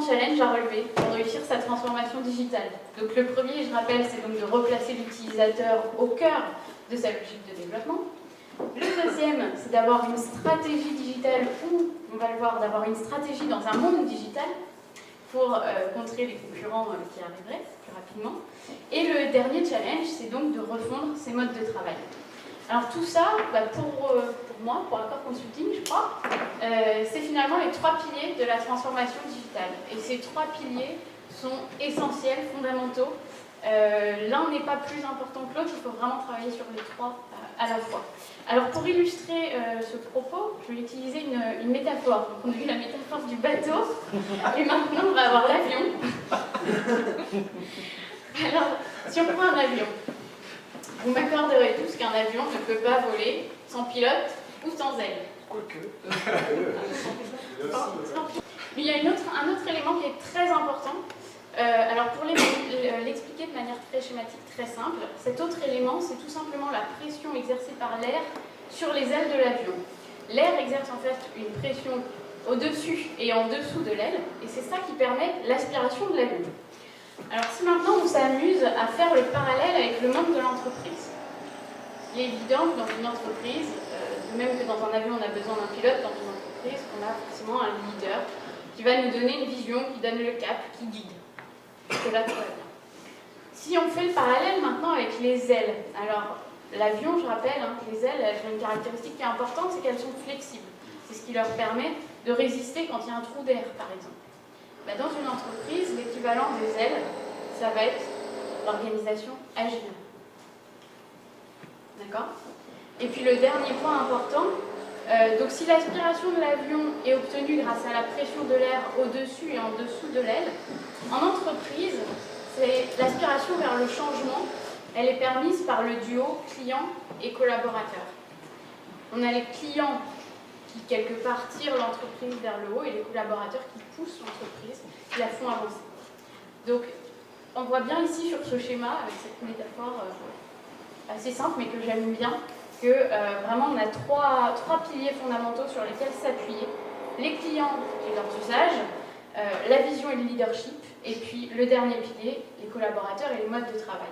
challenges à relever pour réussir sa transformation digitale. Donc le premier, je rappelle, c'est donc de replacer l'utilisateur au cœur de sa logique de développement. Le deuxième, c'est d'avoir une stratégie digitale ou, on va le voir, d'avoir une stratégie dans un monde digital pour contrer les concurrents qui arriveraient plus rapidement. Et le dernier challenge, c'est donc de refondre ses modes de travail. Alors tout ça, pour moi, pour Accor Consulting, je crois, c'est finalement les trois piliers de la transformation digitale. Et ces trois piliers sont essentiels, fondamentaux. L'un n'est pas plus important que l'autre, il faut vraiment travailler sur les trois à la fois. Alors pour illustrer ce propos, je vais utiliser une métaphore. Donc on a eu la métaphore du bateau, et maintenant on va avoir l'avion. Alors, si on prend un avion, vous m'accorderez tous qu'un avion ne peut pas voler sans pilote ou sans aile. Quoique. Mais il y a un autre élément qui est très important. Alors pour l'expliquer de manière très schématique, très simple, cet autre élément, c'est tout simplement la pression exercée par l'air sur les ailes de l'avion. L'air exerce en fait une pression au-dessus et en dessous de l'aile, et c'est ça qui permet l'aspiration de l'avion. Alors si maintenant on s'amuse à faire le parallèle avec le monde de l'entreprise, il est évident que dans une entreprise, de même que dans un avion on a besoin d'un pilote, dans une entreprise on a forcément un leader qui va nous donner une vision, qui donne le cap, qui guide. Jusque-là, tout va bien. Si on fait le parallèle maintenant avec les ailes, alors l'avion, je rappelle, que les ailes, elles ont une caractéristique qui est importante, c'est qu'elles sont flexibles. C'est ce qui leur permet de résister quand il y a un trou d'air, par exemple. Dans une entreprise, l'équivalent des ailes, ça va être l'organisation agile. D'accord ? Et puis le dernier point important, donc si l'aspiration de l'avion est obtenue grâce à la pression de l'air au-dessus et en dessous de l'aile, en entreprise, c'est l'aspiration vers le changement, elle est permise par le duo client et collaborateur. On a les clients qui, quelque part, tirent l'entreprise vers le haut et les collaborateurs qui poussent l'entreprise, qui la font avancer. Donc, on voit bien ici sur ce schéma, avec cette métaphore assez simple, mais que j'aime bien, que vraiment on a trois piliers fondamentaux sur lesquels s'appuyer. Les clients et leurs usages, la vision et le leadership, et puis le dernier pilier, les collaborateurs et les modes de travail.